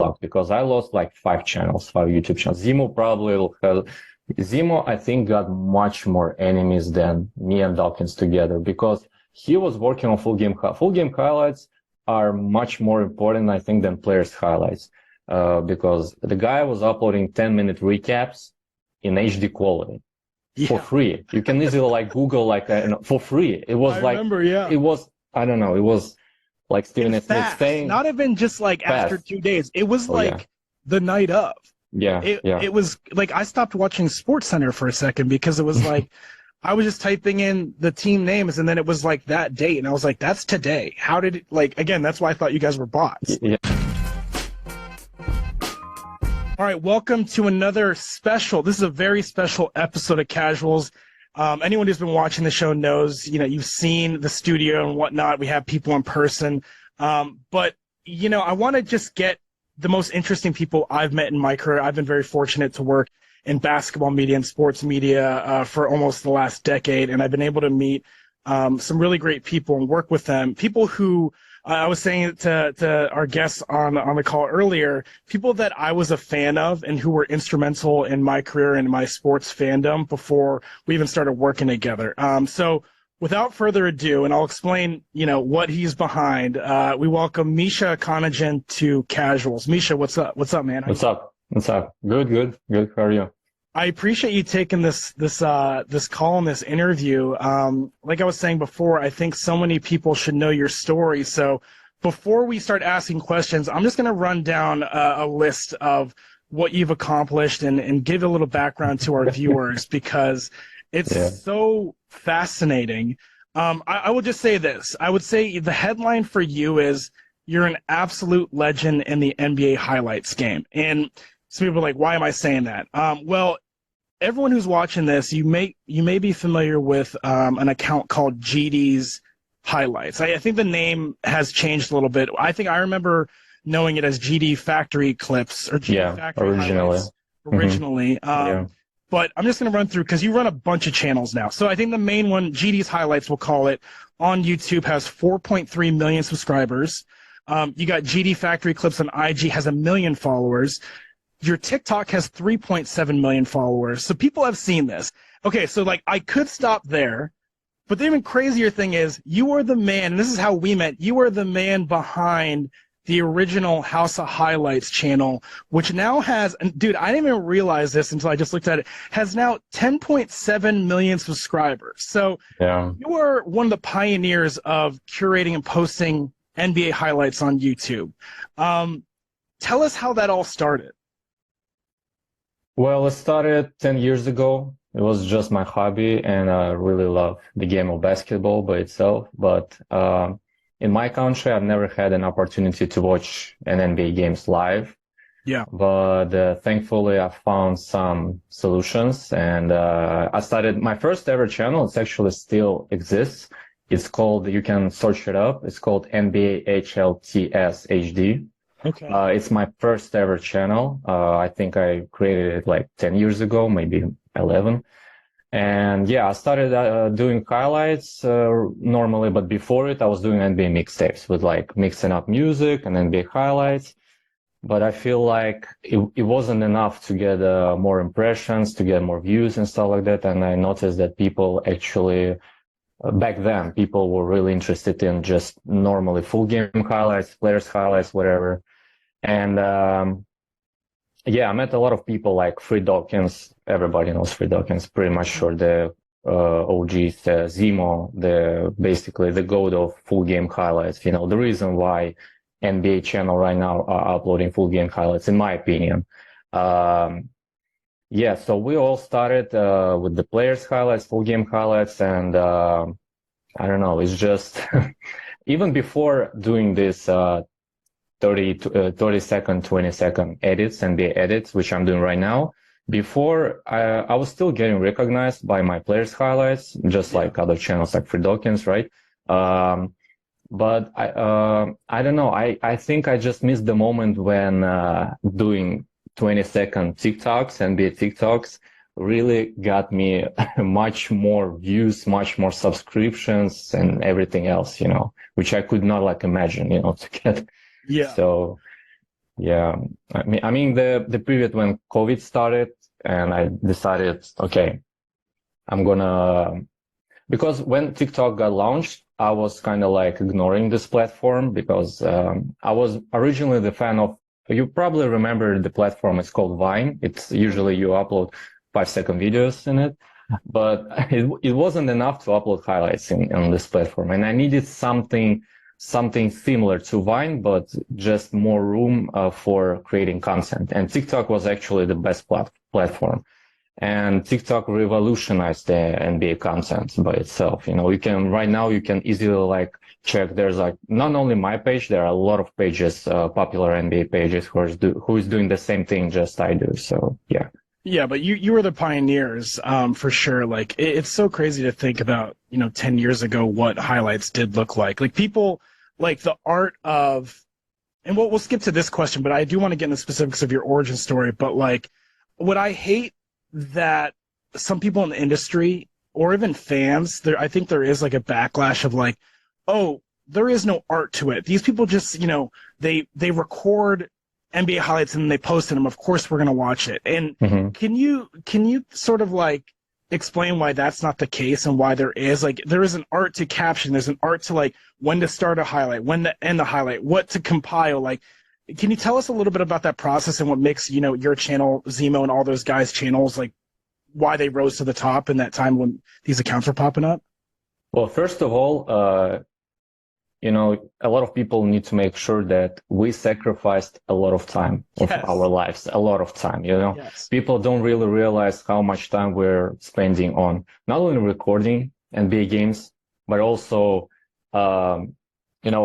luck because I lost like 5 YouTube channels. Ximo probably will have, Ximo, I think, got much more enemies than me and Dawkins together because he was working on full game highlights are much more important, I think, than players highlights. Because the guy was uploading 10-minute recaps in HD quality for free. You can easily like Google like for free. It was it was, I don't know, it was like Stephen A. Smith saying, not even just like after 2 days. It was the night of. It was like I stopped watching SportsCenter for a second because it was like I was just typing in the team names and then it was like that date and I was like, that's today. How did it, like, again, that's why I thought you guys were bots. Yeah. All right, welcome to another special. This is a very special episode of Casuals. Anyone who's been watching the show knows, you know, you've seen the studio and whatnot. We have people in person. But, you know, I want to just get the most interesting people I've met in my career. I've been very fortunate to work in basketball media and sports media for almost the last decade, and I've been able to meet some really great people and work with them. People who I was saying to our guests on the call earlier, people that I was a fan of and who were instrumental in my career and my sports fandom before we even started working together. So without further ado, and I'll explain, you know, what he's behind, we welcome Misha Konygin to Casuals. Misha, what's up? What's up, man? What's up? Good. How are you? I appreciate you taking this call and this interview. Like I was saying before, I think so many people should know your story. So before we start asking questions, I'm just going to run down a list of what you've accomplished and give a little background to our viewers because it's so fascinating. I will just say this. I would say the headline for you is you're an absolute legend in the NBA highlights game. And some people are like, why am I saying that? Well, everyone who's watching this, you may be familiar with an account called GD's Highlights. I think the name has changed a little bit. I think I remember knowing it as GD Factory Clips or GD Factory Highlights originally. But I'm just going to run through because you run a bunch of channels now. So I think the main one, GD's Highlights, we'll call it, on YouTube has 4.3 million subscribers. You got GD Factory Clips on IG has 1 million followers. Your TikTok has 3.7 million followers. So people have seen this. Okay, so like I could stop there, but the even crazier thing is you are the man, and this is how we met, you are the man behind the original House of Highlights channel, which now has, and dude, I didn't even realize this until I just looked at it, has now 10.7 million subscribers. So you are one of the pioneers of curating and posting NBA highlights on YouTube. Tell us how that all started. Well, it started 10 years ago. It was just my hobby, and I really love the game of basketball by itself. But in my country, I've never had an opportunity to watch an NBA games live. Yeah. But thankfully, I found some solutions, and I started my first ever channel. It actually still exists. It's called, you can search it up. It's called NBA HLTS HD. Okay. It's my first ever channel. I think I created it like 10 years ago, maybe 11. And yeah, I started doing highlights normally, but before it, I was doing NBA mixtapes with like mixing up music and NBA highlights. But I feel like it wasn't enough to get more impressions, to get more views and stuff like that. And I noticed that people actually, back then, people were really interested in just normally full game highlights, players highlights, whatever. And yeah, I met a lot of people like FreeDawkins. Everybody knows FreeDawkins, pretty much sure. The OGs, Ximo, basically the goat of full game highlights. You know, the reason why NBA channel right now are uploading full game highlights, in my opinion. Yeah, so we all started with the players highlights, full game highlights, and I don't know, it's just even before doing this 30 second, 20 second edits, NBA edits, which I'm doing right now. Before, I was still getting recognized by my players highlights, just like other channels like FreeDawkins, right? But I don't know. I think I just missed the moment when doing 20-second TikToks, NBA TikToks, really got me much more views, much more subscriptions, and everything else, you know, which I could not like imagine, you know, to get. Yeah. So Yeah. I mean the period when COVID started and I decided, okay, I'm gonna, because when TikTok got launched, I was kind of like ignoring this platform because I was originally the fan of, you probably remember the platform, it's called Vine. It's usually you upload 5-second videos in it, but it wasn't enough to upload highlights on this platform. And I needed something similar to Vine, but just more room for creating content. And TikTok was actually the best platform. And TikTok revolutionized the NBA content by itself. You know, right now you can easily like check. There's like not only my page, there are a lot of pages, popular NBA pages who is doing the same thing just I do. So yeah. Yeah, but you were the pioneers, for sure. Like it's so crazy to think about, 10 years ago what highlights did look like. Like people, like the art of, and we'll skip to this question, but I do want to get into the specifics of your origin story. But like, what I hate that some people in the industry or even fans, I think there is like a backlash of like, oh, there is no art to it. These people just, they record NBA highlights and they post them. Of course, we're gonna watch it. And Mm-hmm. can you sort of like explain why that's not the case and why there is an art to caption, there's an art to like when to start a highlight, when to end the highlight, what to compile. Like, can you tell us a little bit about that process and what makes your channel, Ximo, and all those guys' channels, like why they rose to the top in that time when these accounts were popping up? Well, first of all, a lot of people need to make sure that we sacrificed a lot of time of our Yes. lives, a lot of time, Yes. People don't really realize how much time we're spending on not only recording NBA games, but also, um,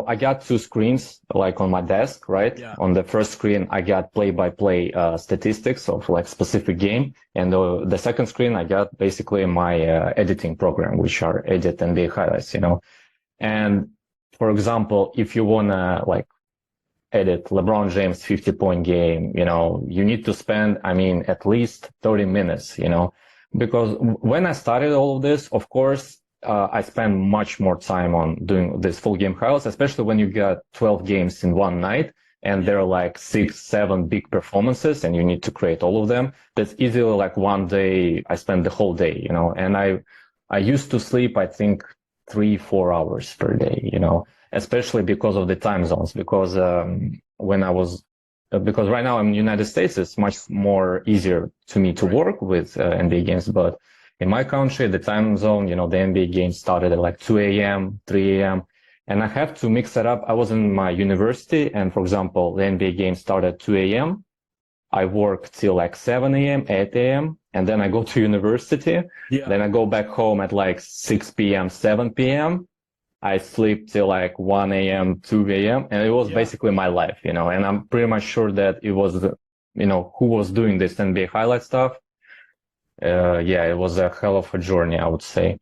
I got two screens like on my desk, right? Yeah. On the first screen, I got play-by-play statistics of like specific game. And the second screen, I got basically my editing program, which are edit NBA highlights. And for example, if you wanna like edit LeBron James 50-point game, you need to spend, I mean, at least 30 minutes, because when I started all of this, of course, I spent much more time on doing this full game highlights, especially when you got 12 games in one night and there are like 6, 7 big performances and you need to create all of them. That's easily like one day, I spend the whole day, and I used to sleep, I think, 3-4 hours per day, especially because of the time zones. Because because right now I'm in the United States, it's much more easier to me to Right. work with NBA games. But in my country, the time zone, the NBA games started at like 2 a.m., 3 a.m. And I have to mix it up. I was in my university, and for example, the NBA game started at 2 a.m. I work till like 7 a.m., 8 a.m., and then I go to university. Yeah. Then I go back home at like 6 p.m., 7 p.m. I sleep till like 1 a.m., 2 a.m., and it was Yeah. basically my life, and I'm pretty much sure that it was, who was doing this NBA highlight stuff. Yeah, it was a hell of a journey, I would say.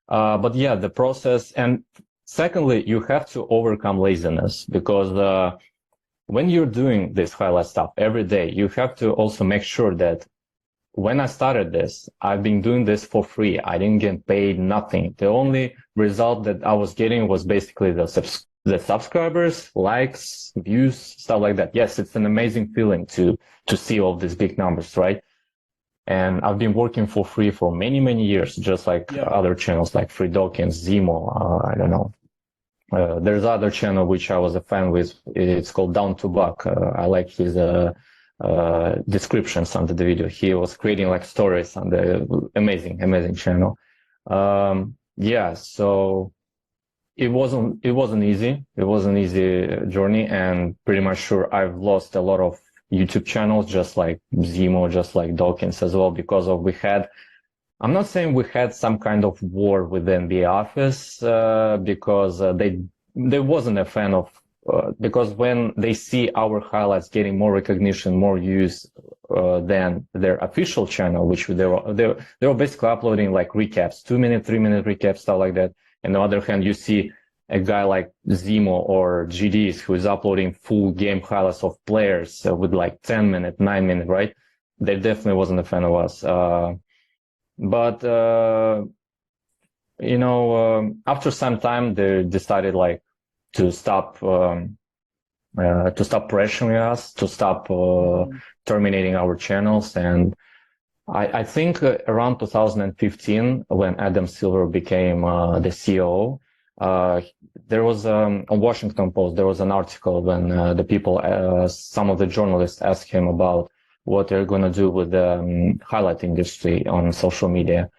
But yeah, the process. And secondly, you have to overcome laziness because, when you're doing this highlight stuff every day, you have to also make sure that when I started this, I've been doing this for free. I didn't get paid nothing. The only result that I was getting was basically the subscribers, likes, views, stuff like that. Yes, it's an amazing feeling to see all these big numbers, right? And I've been working for free for many, many years, just like Yeah. other channels like FreeDawkins, Ximo, I don't know. There's other channel which I was a fan with. It's called Down to Buck. I like his descriptions under the video. He was creating like stories on the amazing channel. Yeah, so it wasn't easy. It was an easy journey, and pretty much sure I've lost a lot of YouTube channels, just like Ximo, just like Dawkins as well, because of I'm not saying we had some kind of war with the NBA office, because they wasn't a fan of, because when they see our highlights getting more recognition, more views than their official channel, which they were basically uploading like recaps, 2 minute, 3 minute recaps, stuff like that. On the other hand, you see a guy like Ximo or GDs who is uploading full game highlights of players with like 10 minute, 9 minute, right? They definitely wasn't a fan of us. But after some time, they decided like to stop to stop pressuring us, to stop terminating our channels. And I think around 2015, when Adam Silver became the CEO, there was on Washington Post, there was an article when the people, some of the journalists asked him about what they're going to do with the highlight industry on social media.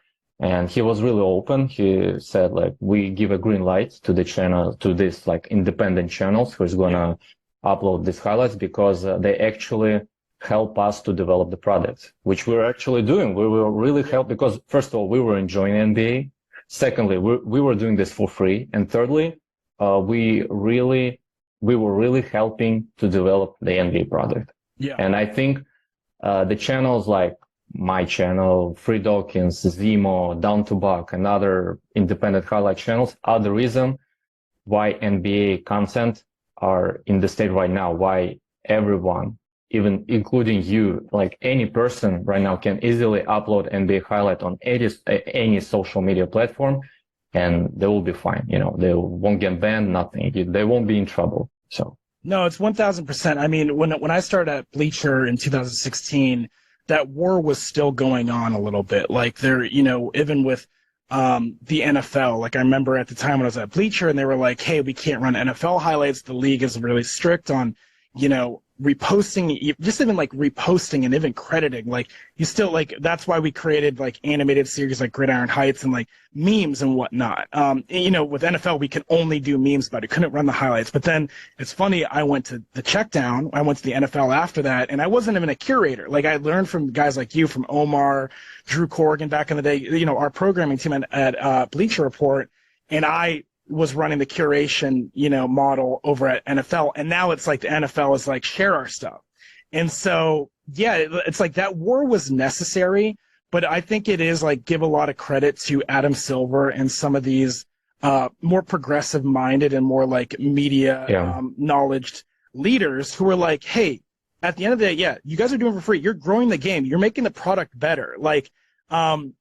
And he was really open. He said, like, we give a green light to the channel, to this like independent channels who's going to upload these highlights, because they actually help us to develop the product, which we're actually doing. We will really help, because first of all, we were enjoying NBA. Secondly, we were doing this for free. And thirdly, we were really helping to develop the NBA product. Yeah. And I think the channels like my channel, FreeDawkins, Ximo, Down to Buck, and other independent highlight channels are the reason why NBA content are in the state right now, why everyone, even including you, like any person right now, can easily upload NBA highlight on any social media platform, and they will be fine. You know, they won't get banned, nothing. They won't be in trouble. So no, it's 1000%. I mean, when I started at Bleacher in 2016, that war was still going on a little bit. Like there, you know, even with the NFL, like I remember at the time when I was at Bleacher, and they were like, "Hey, we can't run NFL highlights. The league is really strict on, you know, reposting, just even like reposting and even crediting. Like you still like that's why we created like animated series like Gridiron Heights and like memes and whatnot. You know, with NFL we could only do memes, but it couldn't run the highlights. But then it's funny, I went to the Checkdown, I went to the NFL after that, and I wasn't even a curator. Like I learned from guys like you, from Omar, Drew Corrigan back in the day, you know, our programming team at Bleacher Report, and I was running the curation, you know, model over at NFL. And now it's like the NFL is like, share our stuff. And so, yeah, it's like that war was necessary, but I think it is like give a lot of credit to Adam Silver and some of these more progressive minded and more like media knowledged leaders who are like, hey, at the end of the day, yeah, you guys are doing it for free. You're growing the game. You're making the product better. Like, and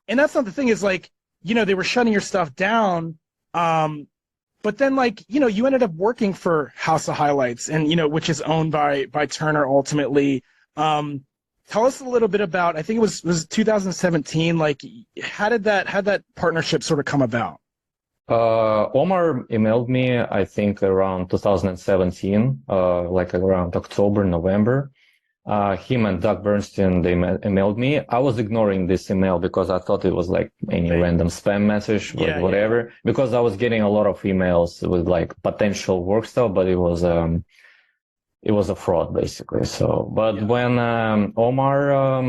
that's not the thing, is like, you know, they were shutting your stuff down. But then, like, you know, you ended up working for House of Highlights, and, you know, which is owned by Turner ultimately. Tell us a little bit about, I think it was 2017, like, how did that partnership sort of come about? Omar emailed me, I think around 2017, like around October, November. Him and Doug Bernstein, they emailed me. I was ignoring this email because I thought it was like any random spam message, whatever, because I was getting a lot of emails with like potential work stuff, but it was a fraud basically. So, but when Omar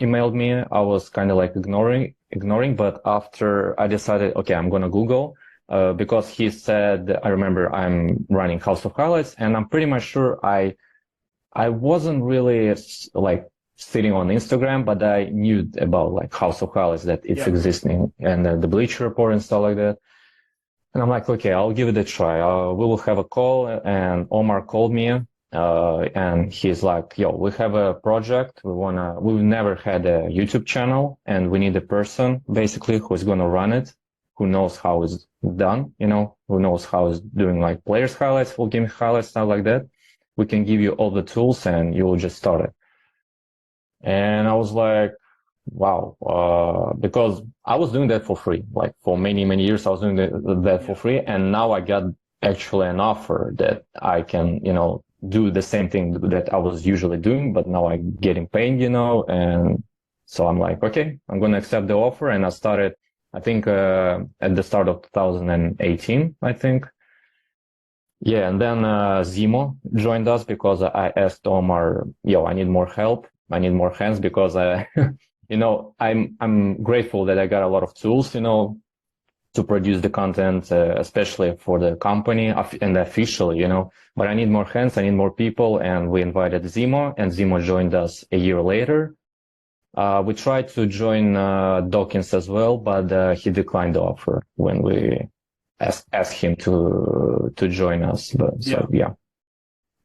emailed me, I was kind of like ignoring, but after I decided, okay, I'm going to Google, because he said, I remember I'm running House of Highlights, and I'm pretty much sure I wasn't really like sitting on Instagram, but I knew about like House of Highlights, that it's existing, and the Bleacher Report and stuff like that. And I'm like, okay, I'll give it a try. We will have a call. And Omar called me, and he's like, yo, we have a project. We've never had a YouTube channel, and we need a person basically who's going to run it, who knows how it's done, you know, who knows how it's doing like players highlights, full game highlights, stuff like that. We can give you all the tools and you will just start it. And I was like, wow, because I was doing that for free. Like for many, many years, I was doing that for free. And now I got actually an offer that I can, you know, do the same thing that I was usually doing, but now I'm getting paid, you know. And so I'm like, okay, I'm going to accept the offer. And I started, I think, at the start of 2018, I think. Yeah, and then Ximo joined us because I asked Omar, yo, I need more help. I need more hands, because you know, I'm grateful that I got a lot of tools, you know, to produce the content, especially for the company and officially, you know. But I need more hands, I need more people, and we invited Ximo, and Ximo joined us a year later. We tried to join Dawkins as well, but he declined the offer when we ask him to join us. But so yeah.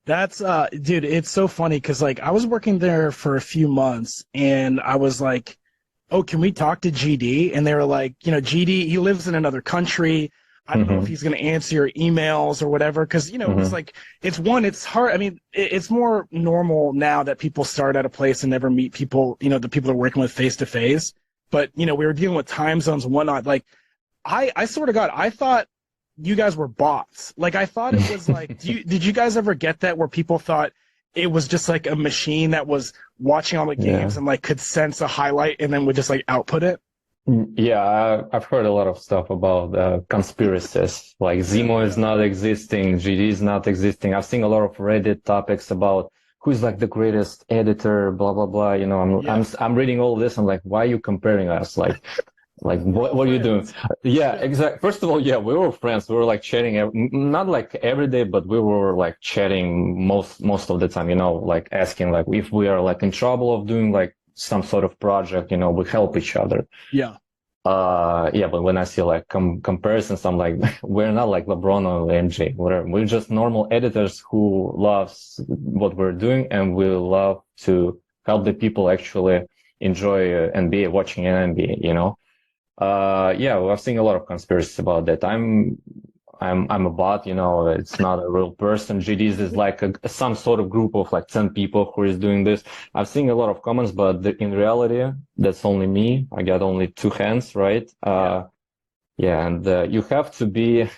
That's dude, it's so funny because like I was working there for a few months and I was like, oh, can we talk to GD? And they were like, you know, GD, he lives in another country. I don't know if he's going to answer your emails or whatever. Cause it's like, it's hard. I mean, it's more normal now that people start at a place and never meet people, the people they're working with face to face. But, we were dealing with time zones and whatnot. Like, I swear to God, I thought you guys were bots. Like, I thought it was like, did you guys ever get that where people thought it was just like a machine that was watching all the games and like could sense a highlight and then would just like output it? Yeah, I've heard a lot of stuff about conspiracies. Like Ximo is not existing, GD is not existing. I've seen a lot of Reddit topics about who's like the greatest editor, blah blah blah. I'm reading all this. I'm like, why are you comparing us? Like what are you doing? Yeah, exactly. First of all, yeah, we were friends. We were like chatting, not like every day, but we were like chatting most of the time. Like asking like if we are like in trouble of doing like some sort of project, we help each other. Yeah. But when I see like comparisons, I'm like, we're not like LeBron or MJ, whatever. We're just normal editors who loves what we're doing, and we love to help the people actually enjoy NBA, watching an NBA, I've seen a lot of conspiracies about that. I'm a bot, it's not a real person. GDs is like some sort of group of like 10 people who is doing this. I've seen a lot of comments, but in reality, that's only me. I got only 2 hands, right? You have to be,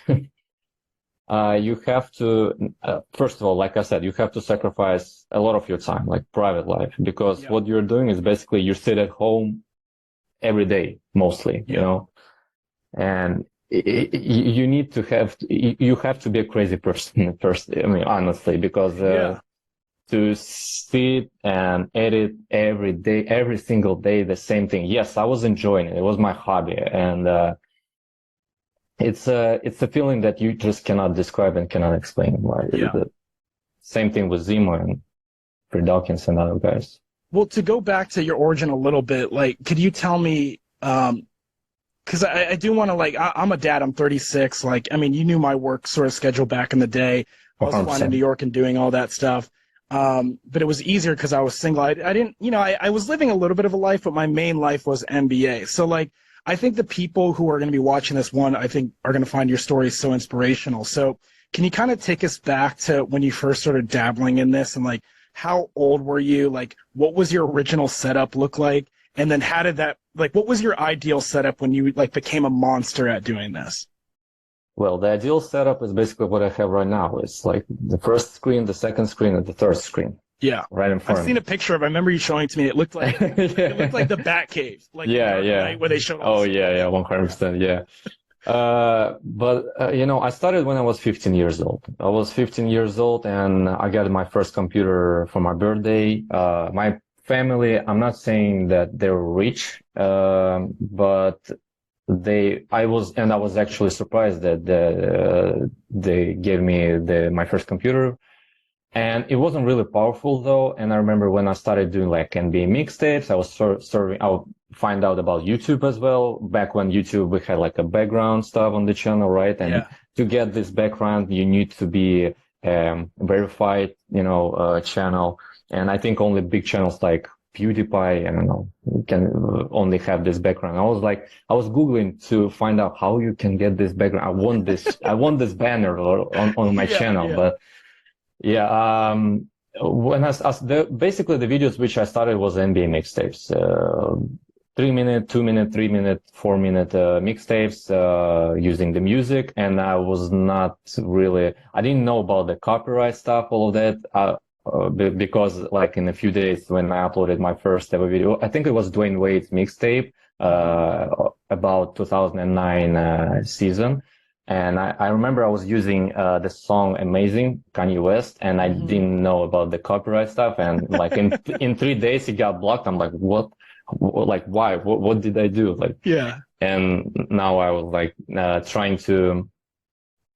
first of all, like I said, you have to sacrifice a lot of your time, like private life, because what you're doing is basically you sit at home every day, mostly, and you need to you have to be a crazy person first. I mean, honestly, because to sit and edit every day, every single day, the same thing. Yes, I was enjoying it. It was my hobby, and it's a feeling that you just cannot describe and cannot explain. Why? Same thing with Ximo and FreeDawkins and other guys. Well, to go back to your origin a little bit, like, could you tell me? Because I do want to, like, I'm a dad, I'm 36. Like, I mean, you knew my work sort of schedule back in the day. I was flying to New York and doing all that stuff. But it was easier because I was single. I didn't, I was living a little bit of a life, but my main life was NBA. So, like, I think the people who are going to be watching this one, I think, are going to find your story so inspirational. So, can you kind of take us back to when you first started dabbling in this and, like, how old were you? Like, what was your original setup look like? And then how did that, like, what was your ideal setup when you, like, became a monster at doing this? Well, the ideal setup is basically what I have right now. It's like the first screen, the second screen, and the third screen. Yeah. Right in front of me. I've seen a picture of it. I remember you showing it to me. It looked like, it looked like the Batcave. Like, Night, where they showed all 100%, yeah. I started when I was 15 years old. I was 15 years old and I got my first computer for my birthday. My family, I'm not saying that they're rich, but I was actually surprised that they gave me my first computer. And it wasn't really powerful though. And I remember when I started doing like NBA mixtapes, I was I would find out about YouTube as well. Back when YouTube, we had like a background stuff on the channel, right? And to get this background, you need to be verified, channel. And I think only big channels like PewDiePie, I don't know, can only have this background. I was Googling to find out how you can get this background. I want this banner on my channel, but when basically the videos which I started was NBA mixtapes, 3-minute, 2-minute, 3-minute, 4-minute mixtapes, using the music. And I didn't know about the copyright stuff, all of that, because like in a few days when I uploaded my first ever video, I think it was Dwayne Wade's mixtape, about 2009 season. And I remember I was using the song Amazing, Kanye West, and I didn't know about the copyright stuff. And like in 3 days, it got blocked. I'm like, what? Like, why? What did I do? Like, and now I was like trying to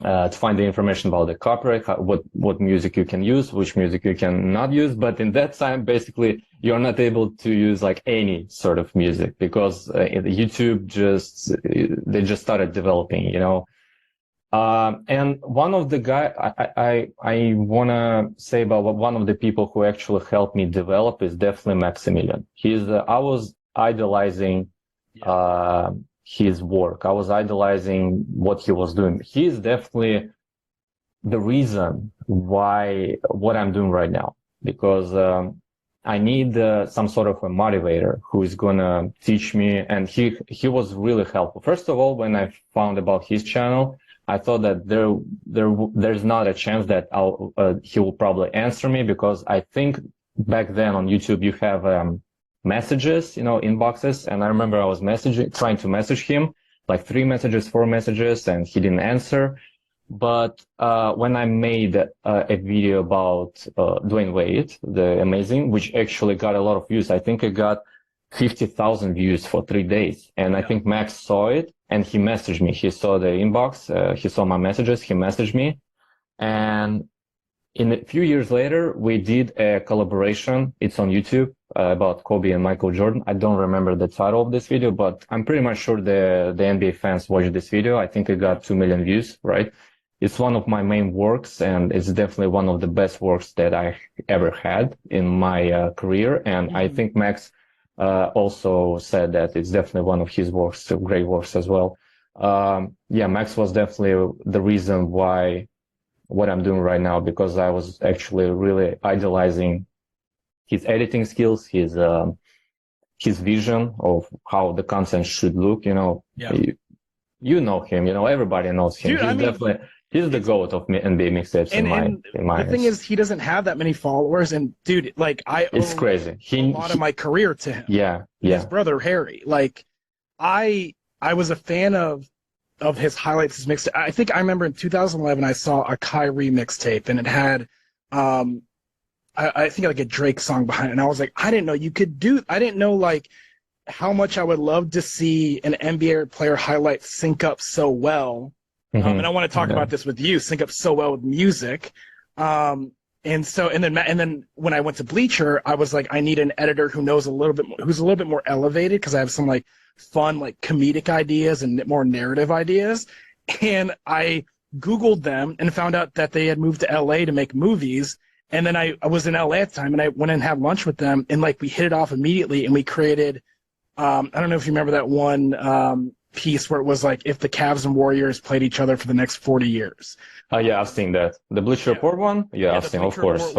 find the information about the copyright, what music you can use, which music you can not use. But in that time, basically, you're not able to use like any sort of music because YouTube they just started developing, And one of the I want to say about one of the people who actually helped me develop is definitely Maximilian. I was idolizing his work. I was idolizing what he was doing. He is definitely the reason why what I'm doing right now, because I need some sort of a motivator who is gonna teach me, and he was really helpful. First of all, when I found about his channel, I thought that there's not a chance that he will probably answer me, because I think back then on YouTube you have messages, inboxes, and I remember I was trying to message him, like 3 messages, 4 messages, and he didn't answer. But when I made a video about Dwayne Wade, the amazing, which actually got a lot of views, I think it got 50,000 views for 3 days. And I think Max saw it and he messaged me. He saw the inbox, he saw my messages, he messaged me. And in a few years later, we did a collaboration. It's on YouTube about Kobe and Michael Jordan. I don't remember the title of this video, but I'm pretty much sure the NBA fans watched this video. I think it got 2 million views, right? It's one of my main works, and it's definitely one of the best works that I ever had in my career. And I think Max also said that it's definitely one of his works, great works as well. Yeah, Max was definitely the reason why what I'm doing right now, because I was actually really idolizing his editing skills, his vision of how the content should look. Yeah. You know him, everybody knows him. Dude, he's the GOAT of NBA mixtapes in my the thing is, he doesn't have that many followers, and dude, like it's crazy. A lot of my career to him. Yeah. His brother Harry. Like, I was a fan of his highlights, his mixtape. I think I remember in 2011 I saw a Kyrie mixtape, and it had I think like a Drake song behind it, and I was like, I didn't know like how much I would love to see an NBA player highlight sync up so well. And I want to talk about this with you, sync up so well with music. And then when I went to Bleacher, I was like, I need an editor who knows who's a little bit more elevated, because I have some like fun, like comedic ideas and more narrative ideas. And I Googled them and found out that they had moved to LA to make movies. And then I was in LA at the time, and I went and had lunch with them, and like we hit it off immediately, and we created, I don't know if you remember that one piece where it was like, if the Cavs and Warriors played each other for the next 40 years. Yeah, I've seen that. The Bleacher Report one? Yeah, I've seen, of course.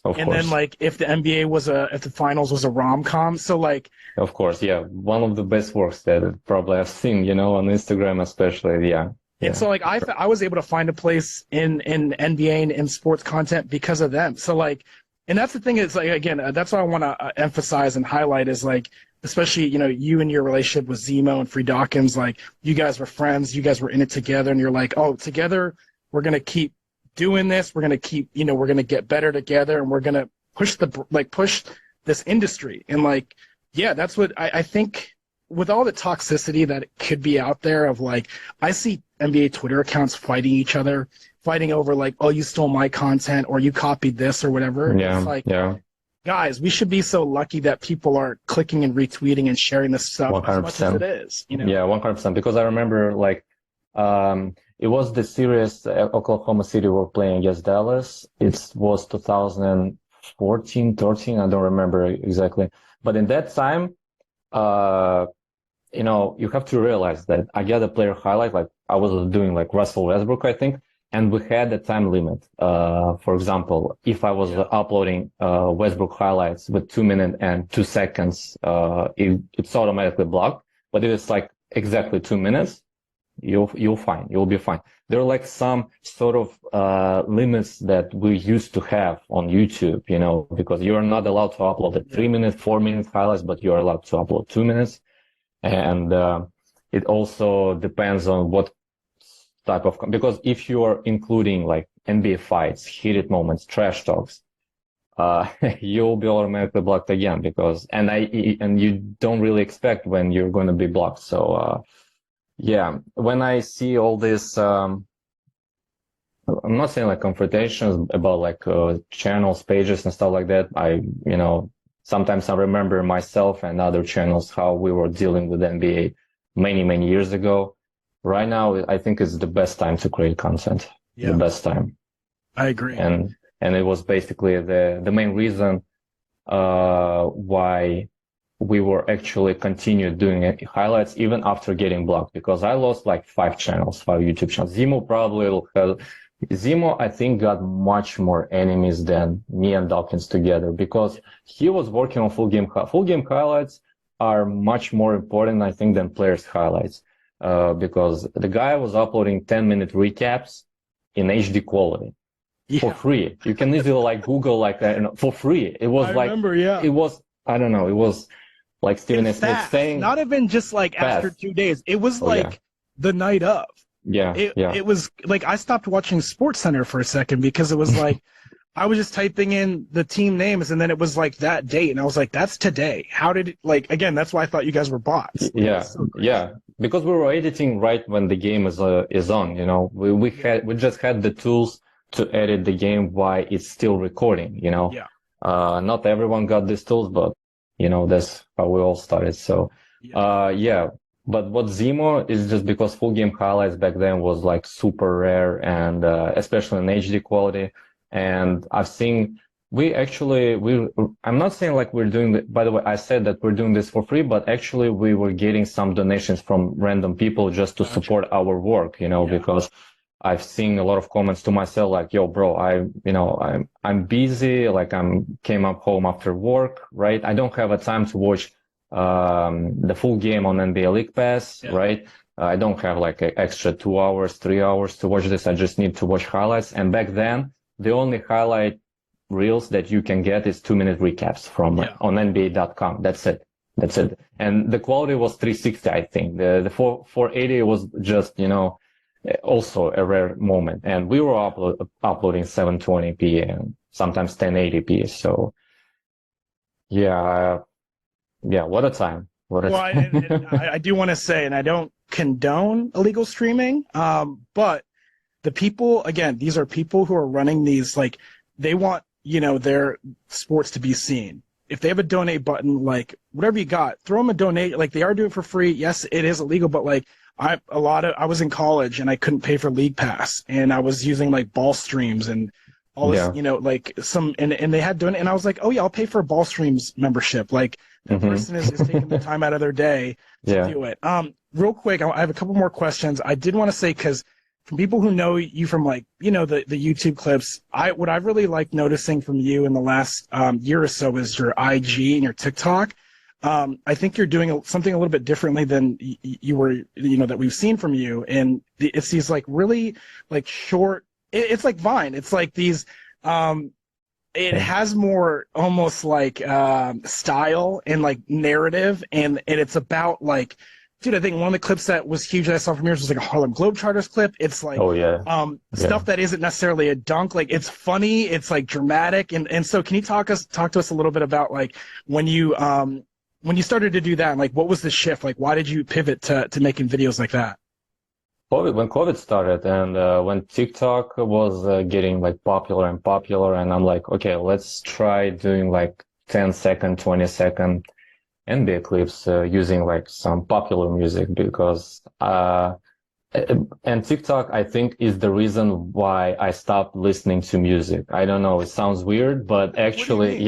And then like, if the NBA if the finals was a rom-com, so like. Of course, yeah. One of the best works that probably I've seen, on Instagram especially, yeah. And so like, I was able to find a place in NBA and in sports content because of them. So like, and that's the thing is, like, again, that's what I want to emphasize and highlight is like, especially, you and your relationship with Ximo and FreeDawkins, like, you guys were friends, you guys were in it together, and you're like, oh, together, we're going to keep doing this, we're going to keep, we're going to get better together, and we're going to push this industry. And like, yeah, that's what I think, with all the toxicity that could be out there of like, I see NBA Twitter accounts fighting each other, fighting over like, oh, you stole my content, or you copied this, or whatever. Yeah, it's like, yeah. Guys, we should be so lucky that people are clicking and retweeting and sharing this stuff 100%. as much as it is. Yeah, 100%. Because I remember like, it was the series Oklahoma City were playing against Dallas. It was 2014, 13. I don't remember exactly. But in that time, you have to realize that I get a player highlight, like I was doing like Russell Westbrook, I think. And we had a time limit. For example, if I was uploading Westbrook highlights with 2 minutes and 2 seconds, it's automatically blocked. But if it's like exactly 2 minutes, you'll be fine. There are like some sort of limits that we used to have on YouTube, because you're not allowed to upload the 3 minute, 4 minute highlights, but you're allowed to upload 2 minutes. And it also depends on what type of, because if you're including like NBA fights, heated moments, trash talks, you'll be automatically blocked again, and you don't really expect when you're going to be blocked. So yeah, when I see all this, I'm not saying like confrontations about like channels, pages and stuff like that. Sometimes I remember myself and other channels how we were dealing with NBA many years ago. Right now, I think it's the best time to create content. Yeah. The best time. I agree. And it was basically the main reason why we were actually continued doing highlights even after getting blocked, because I lost like 5 YouTube channels. Ximo, I think, got much more enemies than me and Dawkins together, because he was working on full game highlights are much more important, I think, than players highlights, because the guy was uploading 10-minute recaps in HD quality for free. You can easily like Google like for free. It was it was, I don't know, it was like Stephen A. Smith saying, not even just like after 2 days. It was the night of. It was like I stopped watching SportsCenter for a second because it was like I was just typing in the team names and then it was like that date and I was like, that's today. How did it, like, again, that's why I thought you guys were bots. Because we were editing right when the game is on, you know. We just had the tools to edit the game while it's still recording, you know. Not everyone got these tools, but you know, that's how we all started. So but what Ximo is just because full game highlights back then was like super rare, and especially in HD quality. And I've seen I'm not saying like we're doing by the way, I said that we're doing this for free, but actually we were getting some donations from random people just to support our work, you know, because I've seen a lot of comments to myself like, yo, bro, I'm busy, like came up home after work, right? I don't have a time to watch the full game on NBA League Pass, right? I don't have like an extra 2 hours, 3 hours to watch this. I just need to watch highlights. And back then, the only highlight reels that you can get is 2-minute recaps from on NBA.com. That's it. And the quality was 360, I think. The 480 was just, you know, also a rare moment. And we were uploading 720p and sometimes 1080p. So what a time. I do want to say, and I don't condone illegal streaming, but the people, again, these are people who are running these, like, they want, you know, their sports to be seen. If they have a donate button, like, whatever you got, throw them a donate. Like, they are doing it for free. Yes, it is illegal, but like, I was in college and I couldn't pay for League Pass, and I was using like ball streams and all this, you know, like and they had donate, and I was like, oh yeah, I'll pay for a ball streams membership. Like, the person is taking the time out of their day to do it. Real quick, I have a couple more questions. I did want to say, because from people who know you from, like, you know, the YouTube clips, what I've really liked noticing from you in the last year or so is your IG and your TikTok. I think you're doing something a little bit differently than you were, you know, that we've seen from you. And it's these like really like short, it's like Vine. It's like these, it has more almost like style and like narrative, and it's about like, dude, I think one of the clips that was huge that I saw from yours was like a Harlem Globetrotters clip. It's like stuff that isn't necessarily a dunk. Like, it's funny, it's like dramatic, and so can you talk to us a little bit about like when you started to do that, and like what was the shift? Like, why did you pivot to making videos like that? When COVID started, and when TikTok was getting like popular, and I'm like, okay, let's try doing like 10-second, 20-second NBA clips using like some popular music, because and TikTok, I think, is the reason why I stopped listening to music. I don't know, it sounds weird, but actually,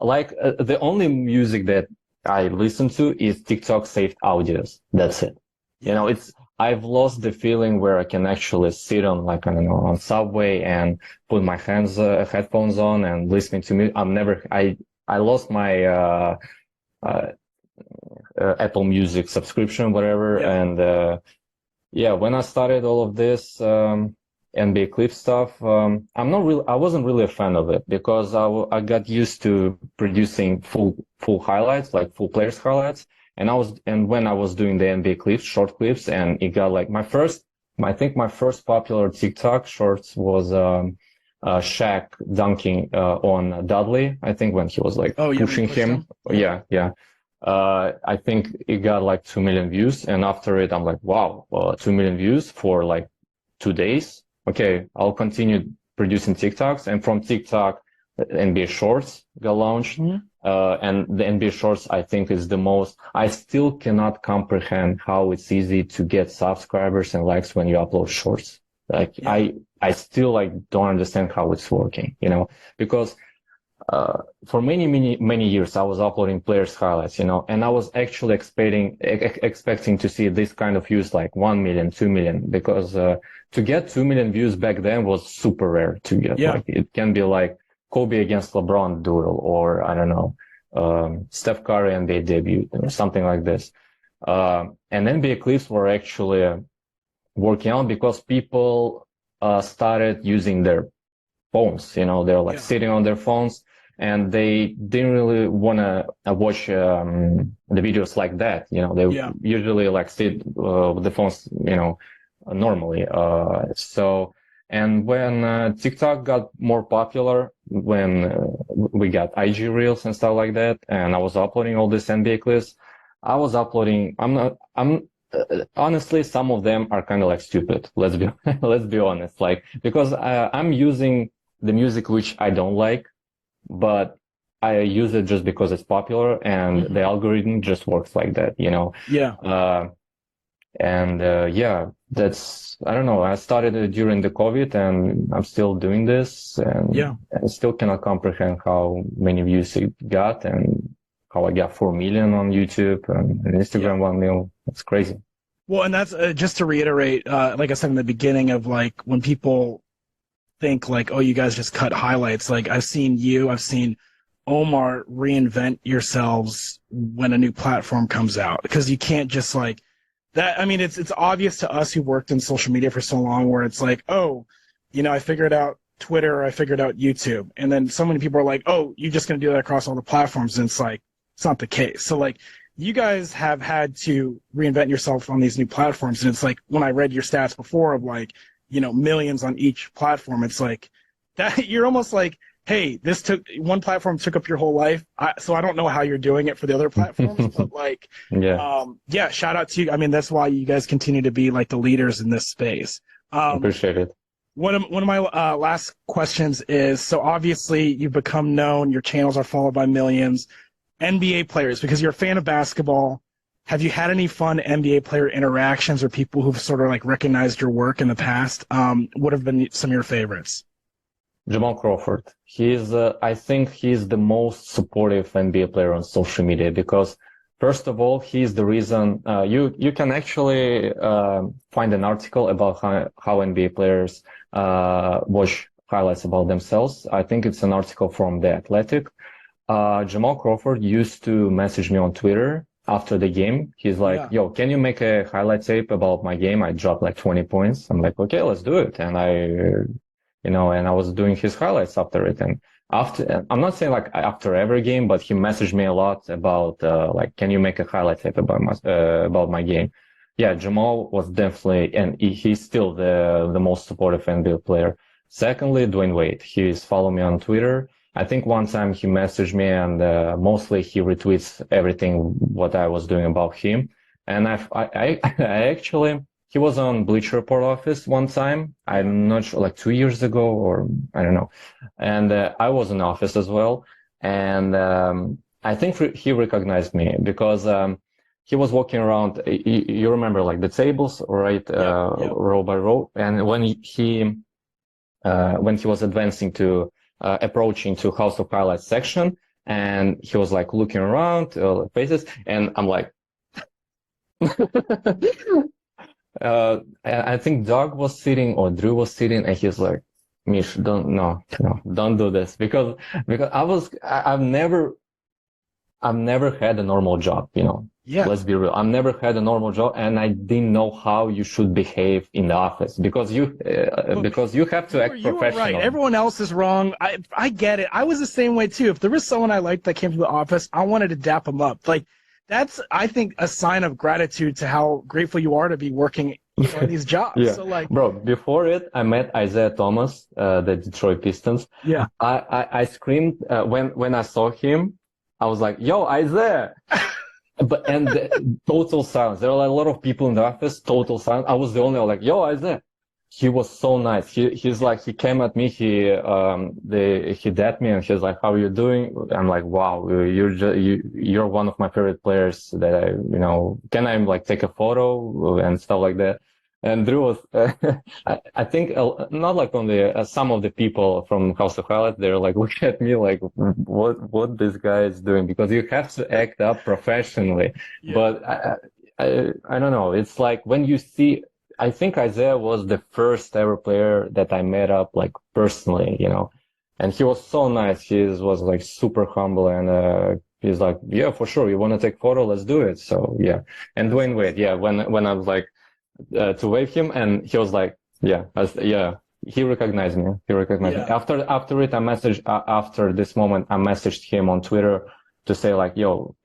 like the only music that I listen to is TikTok saved audios. That's it. You know, I've lost the feeling where I can actually sit on, like, I don't know, on subway and put my headphones on and listening to music. I lost my Apple Music subscription, whatever. And when I started all of this NBA clip stuff, I wasn't really a fan of it, because I got used to producing full highlights, like full players highlights. And when I was doing the NBA clips, short clips, and it got like I think my first popular TikTok shorts was Shaq dunking on Dudley. I think when he was like pushing him. I think it got like 2 million views, and after it, I'm like, wow, 2 million views for like 2 days. Okay, I'll continue producing TikToks, and from TikTok, NBA Shorts got launched. And the NBA Shorts, I think, is the most. I still cannot comprehend how it's easy to get subscribers and likes when you upload shorts. Like, I still like don't understand how it's working, you know, because for many years, I was uploading players' highlights, and I was actually expecting to see this kind of views like 1 million, 2 million, because to get 2 million views back then was super rare to get. Yeah. Like it can be like Kobe against LeBron duel, or I don't know, Steph Curry NBA debut or something like this. And NBA clips were actually working out because people started using their phones. They're like sitting on their phones, and they didn't really want to watch the videos like that. They usually like sit with the phones, normally. And when TikTok got more popular, when we got IG Reels and stuff like that, and I was uploading all these NBA clips, I was uploading. Honestly, some of them are kind of like stupid. Let's be honest. Like, because I'm using the music which I don't like, but I use it just because it's popular, and the algorithm just works like that, Yeah. That's, I don't know. I started it during the COVID, and I'm still doing this, and I still cannot comprehend how many views it got, and how I got 4 million on YouTube and Instagram 1 million. It's crazy. Well, and that's just to reiterate, like I said in the beginning, of like when people think like, oh, you guys just cut highlights. Like I've seen Omar reinvent yourselves when a new platform comes out, because you can't just like that. I mean, it's obvious to us who worked in social media for so long, where it's like, oh, I figured out Twitter, or I figured out YouTube, and then so many people are like, oh, you're just going to do that across all the platforms, and it's like, it's not the case. So like, you guys have had to reinvent yourself on these new platforms, and it's like, when I read your stats before of like, millions on each platform, it's like that you're almost like, hey, one platform took up your whole life. So I don't know how you're doing it for the other platforms, but like, shout out to you. I mean, that's why you guys continue to be like the leaders in this space. Appreciate it. One of my last questions is, so obviously you've become known, your channels are followed by millions. NBA players, because you're a fan of basketball, have you had any fun NBA player interactions, or people who've sort of like recognized your work in the past? What have been some of your favorites? Jamal Crawford. I think he's the most supportive NBA player on social media, because first of all, he's the reason you can actually find an article about how NBA players watch highlights about themselves. I think it's an article from The Athletic. Jamal Crawford used to message me on Twitter after the game. He's like, yo, can you make a highlight tape about my game? I dropped like 20 points. I'm like, okay, let's do it. And and I was doing his highlights after it. And I'm not saying like after every game, but he messaged me a lot about, like, can you make a highlight tape about my game? Yeah, Jamal was definitely, and he's still the most supportive NBA player. Secondly, Dwayne Wade. He's following me on Twitter. I think one time he messaged me, and mostly he retweets everything what I was doing about him. And I actually, he was on Bleacher Report office one time. I'm not sure, like 2 years ago, or I don't know. And I was in office as well. And I think he recognized me, because he was walking around. You remember like the tables, right? Row by row. And when he was advancing to approaching to House of Highlights section, and he was like looking around faces, and I'm like, I think Doug was sitting, or Drew was sitting, and he's like, Mish, don't do this, because I've never had a normal job, Yeah. Let's be real. I've never had a normal job, and I didn't know how you should behave in the office, because you have to act professional. Right. Everyone else is wrong. I get it. I was the same way too. If there was someone I liked that came to the office, I wanted to dap them up. Like, that's, I think, a sign of gratitude to how grateful you are to be working in these jobs. Yeah. So like, bro, before it, I met Isaiah Thomas, the Detroit Pistons. Yeah. I screamed when I saw him. I was like, "Yo, Isaiah!" And total silence. There were a lot of people in the office. Total silence. I was the only one, like, "Yo, Isaiah." He was so nice. He's like, he came at me. He dapped me, and he's like, "How are you doing?" I'm like, "Wow, you're one of my favorite players. That can I like take a photo and stuff like that?" And Drew was, I think, not like only some of the people from House of Highlights, they're like, look at me, like, what this guy is doing, because you have to act up professionally. Yeah. But I don't know. It's like when you see, I think Isaiah was the first ever player that I met up like personally, you know, and he was so nice. He was like super humble, and he's like, yeah, for sure. You want to take photo? Let's do it. So yeah. And Dwayne Wade, yeah, when I was like, to wave him, and he was like, yeah, yeah, he recognized me. He recognized me. Yeah. After it, I messaged, after this moment, I messaged him on Twitter to say like, yo,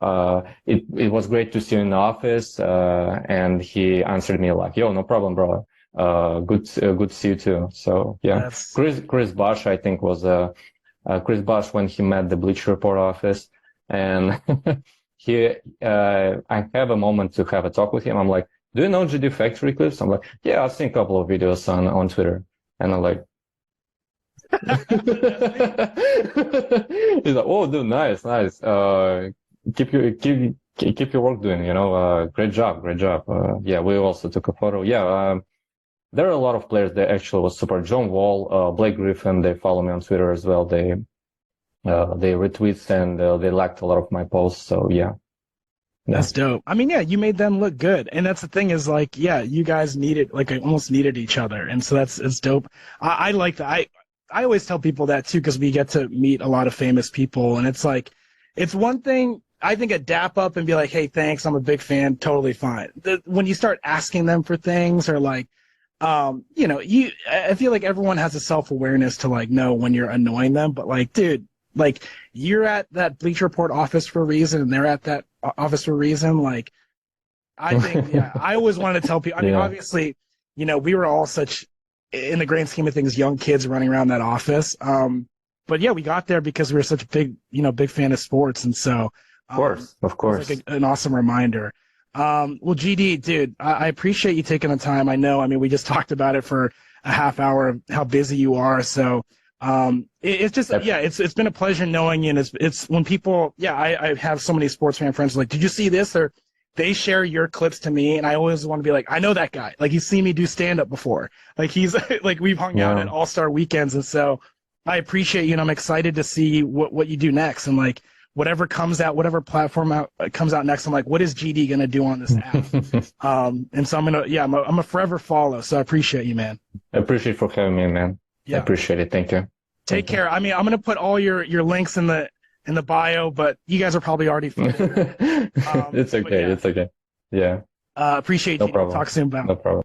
it was great to see you in the office. And he answered me like, yo, no problem, bro. Good to see you too. So yeah, Chris Bosh, I think was, Chris Bosh when he met the Bleacher Report office, and I have a moment to have a talk with him. I'm like, do you know GD Factory Clips? I'm like, yeah, I've seen a couple of videos on Twitter. And I'm like, he's like, oh, dude, nice. Keep your work doing, you know, great job. Yeah, we also took a photo. Yeah, there are a lot of players that actually was super. John Wall, Blake Griffin, they follow me on Twitter as well. They retweets, and they liked a lot of my posts. So yeah. That's dope. I mean, yeah, you made them look good. And that's the thing is like, yeah, you guys almost needed each other. And so it's dope. I like that. I always tell people that too, because we get to meet a lot of famous people. And it's like, it's one thing, I think, a dap up and be like, hey, thanks, I'm a big fan, totally fine. When you start asking them for things, or like, you know, I feel like everyone has a self-awareness to like know when you're annoying them. But like, dude, like, you're at that Bleacher Report office for a reason, and they're at that office for a reason. Like, I think, yeah, I always wanted to tell people. I mean, obviously, you know, we were all such, in the grand scheme of things, young kids running around that office. But yeah, we got there because we were such a big fan of sports, and so of course, it was like an awesome reminder. Well, GD, dude, I appreciate you taking the time. I know, I mean, we just talked about it for a half hour of how busy you are, so. It's just, yeah, it's been a pleasure knowing you. And it's when people, yeah, I have so many sports fan friends like, did you see this? Or they share your clips to me, and I always want to be like, I know that guy. Like, he's seen me do stand up before. Like, he's like, we've hung out at All-Star weekends. And so I appreciate you, and I'm excited to see what you do next. And like, whatever comes out, whatever platform comes out next, I'm like, what is GD going to do on this app? And so I'm a forever follow. So I appreciate you, man. I appreciate for having me, man. Yeah. I appreciate it. Thank you. Take care. I mean, I'm going to put all your links in the bio, but you guys are probably already familiar. It's okay. Yeah. It's okay. Yeah. Appreciate no you. Problem. Talk soon, about. No problem.